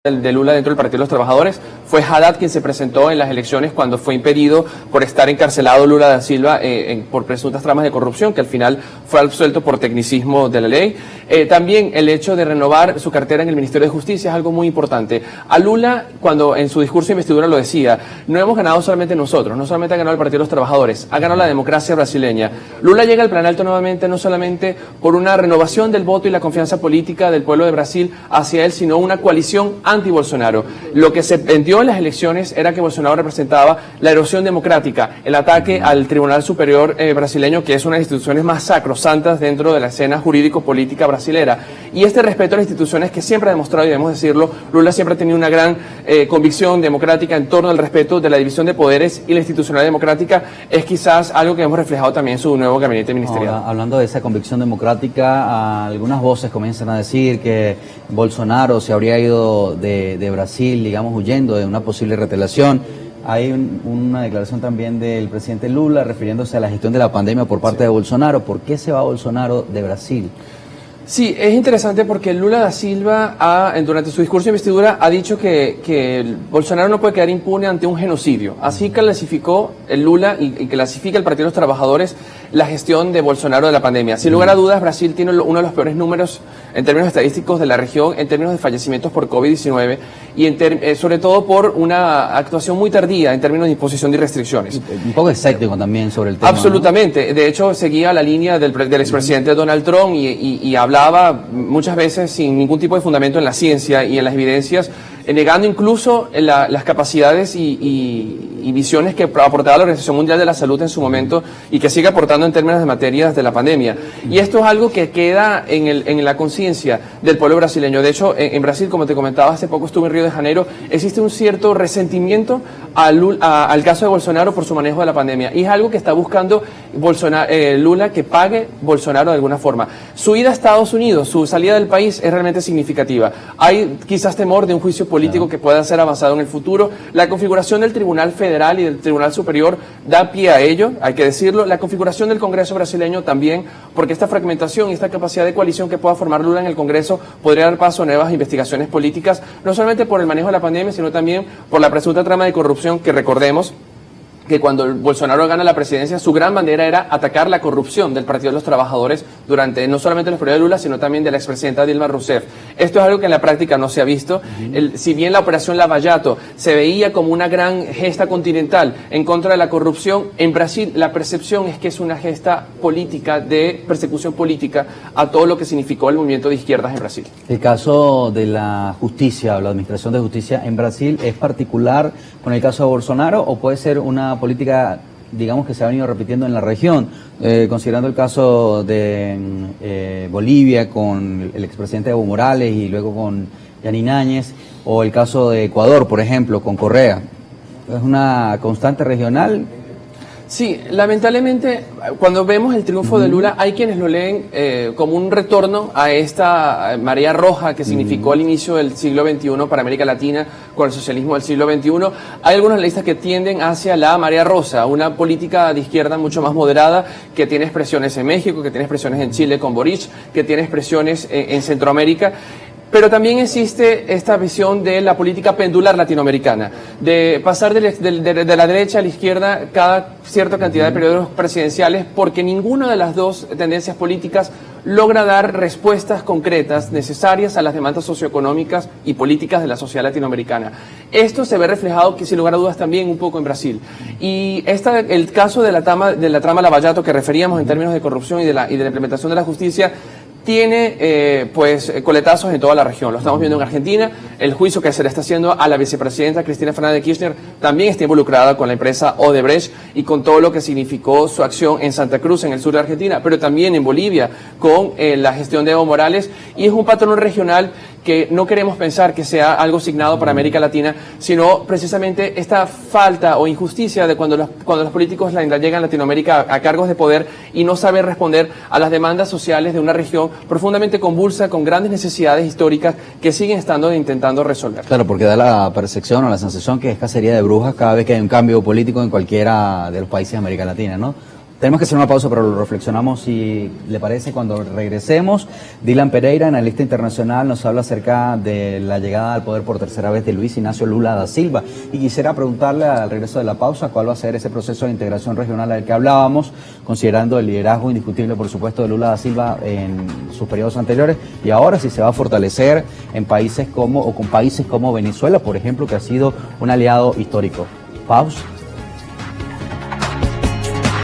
de Lula dentro del Partido de los Trabajadores. Fue Haddad quien se presentó en las elecciones cuando fue impedido por estar encarcelado Lula da Silva por presuntas tramas de corrupción, que al final fue absuelto por tecnicismo de la ley. También el hecho de renovar su cartera en el Ministerio de Justicia es algo muy importante. A Lula, cuando en su discurso de investidura lo decía, no hemos ganado solamente nosotros, no solamente ha ganado el Partido de los Trabajadores, ha ganado la democracia brasileña. Lula llega al Planalto nuevamente no solamente por una renovación del voto y la confianza política del pueblo de Brasil hacia él, sino una coalición anti-Bolsonaro. Lo que se vendió en las elecciones era que Bolsonaro representaba la erosión democrática, el ataque al Tribunal Superior brasileño, que es una de las instituciones más sacrosantas dentro de la escena jurídico-política brasilera. Y este respeto a las instituciones que siempre ha demostrado, y debemos decirlo, Lula siempre ha tenido una gran convicción democrática en torno al respeto de la división de poderes y la institucionalidad democrática, es quizás algo que hemos reflejado también en su nuevo gabinete ministerial. Ahora, hablando de esa convicción democrática, algunas voces comienzan a decir que Bolsonaro se habría ido de Brasil, digamos, huyendo de una posible retaliación. Hay una declaración también del presidente Lula refiriéndose a la gestión de la pandemia por parte de Bolsonaro. ¿Por qué se va Bolsonaro de Brasil? Sí, es interesante porque Lula da Silva durante su discurso de investidura ha dicho que Bolsonaro no puede quedar impune ante un genocidio. Así clasificó el Lula y clasifica el Partido de los Trabajadores la gestión de Bolsonaro de la pandemia. Sin lugar a dudas, Brasil tiene uno de los peores números en términos estadísticos de la región, en términos de fallecimientos por COVID-19 y sobre todo por una actuación muy tardía en términos de imposición de restricciones. Un poco escéptico también sobre el tema. Absolutamente. ¿No? De hecho, seguía la línea del expresidente Donald Trump y hablaba muchas veces sin ningún tipo de fundamento en la ciencia y en las evidencias, negando incluso las capacidades y visiones que aportaba la Organización Mundial de la Salud en su momento y que sigue aportando en términos de materias de la pandemia. Y esto es algo que queda en la conciencia del pueblo brasileño. De hecho, en Brasil, como te comentaba, hace poco estuve en Río de Janeiro, existe un cierto resentimiento al caso de Bolsonaro por su manejo de la pandemia. Y es algo que está buscando Lula, que pague Bolsonaro de alguna forma. Su ida a Estados Unidos, su salida del país es realmente significativa. Hay quizás temor de un juicio político que pueda ser avanzado en el futuro. La configuración del Tribunal Federal y del Tribunal Superior da pie a ello, hay que decirlo. La configuración del Congreso brasileño también, porque esta fragmentación y esta capacidad de coalición que pueda formar Lula en el Congreso podría dar paso a nuevas investigaciones políticas, no solamente por el manejo de la pandemia, sino también por la presunta trama de corrupción que recordemos que cuando Bolsonaro gana la presidencia, su gran bandera era atacar la corrupción del Partido de los Trabajadores durante no solamente los periodos de Lula, sino también de la expresidenta Dilma Rousseff. Esto es algo que en la práctica no se ha visto. Si bien la operación Lava-Jato se veía como una gran gesta continental en contra de la corrupción, en Brasil la percepción es que es una gesta política de persecución política a todo lo que significó el movimiento de izquierdas en Brasil. El caso de la justicia o la administración de justicia en Brasil es particular con el caso de Bolsonaro o puede ser una política, digamos, que se ha venido repitiendo en la región, considerando el caso de Bolivia con el expresidente Evo Morales y luego con Yanine Áñez, o el caso de Ecuador, por ejemplo, con Correa. ¿Es una constante regional? Sí, lamentablemente, cuando vemos el triunfo de Lula, hay quienes lo leen como un retorno a esta marea roja que significó el inicio del siglo XXI para América Latina con el socialismo del siglo XXI. Hay algunos analistas que tienden hacia la marea rosa, una política de izquierda mucho más moderada, que tiene expresiones en México, que tiene expresiones en Chile con Boric, que tiene expresiones en Centroamérica. Pero también existe esta visión de la política pendular latinoamericana, de pasar de la derecha a la izquierda cada cierta cantidad de periodos presidenciales, porque ninguna de las dos tendencias políticas logra dar respuestas concretas necesarias a las demandas socioeconómicas y políticas de la sociedad latinoamericana. Esto se ve reflejado, que sin lugar a dudas, también un poco en Brasil. Y el caso de la trama Lava-Jato que referíamos en términos de corrupción y de la implementación de la justicia, tiene coletazos en toda la región. Lo estamos viendo en Argentina. El juicio que se le está haciendo a la vicepresidenta Cristina Fernández de Kirchner también está involucrada con la empresa Odebrecht y con todo lo que significó su acción en Santa Cruz, en el sur de Argentina, pero también en Bolivia con la gestión de Evo Morales. Y es un patrón regional que no queremos pensar que sea algo asignado para América Latina, sino precisamente esta falta o injusticia de cuando los políticos llegan a Latinoamérica a cargos de poder y no saben responder a las demandas sociales de una región profundamente convulsa, con grandes necesidades históricas que siguen estando intentando resolver. Claro, porque da la percepción o la sensación que es cacería de brujas cada vez que hay un cambio político en cualquiera de los países de América Latina, ¿no? Tenemos que hacer una pausa, pero lo reflexionamos si le parece cuando regresemos. Dylan Pereira, analista internacional, nos habla acerca de la llegada al poder por tercera vez de Luis Ignacio Lula da Silva. Y quisiera preguntarle al regreso de la pausa cuál va a ser ese proceso de integración regional del que hablábamos, considerando el liderazgo indiscutible, por supuesto, de Lula da Silva en sus periodos anteriores, y ahora si se va a fortalecer en países con países como Venezuela, por ejemplo, que ha sido un aliado histórico. Pausa.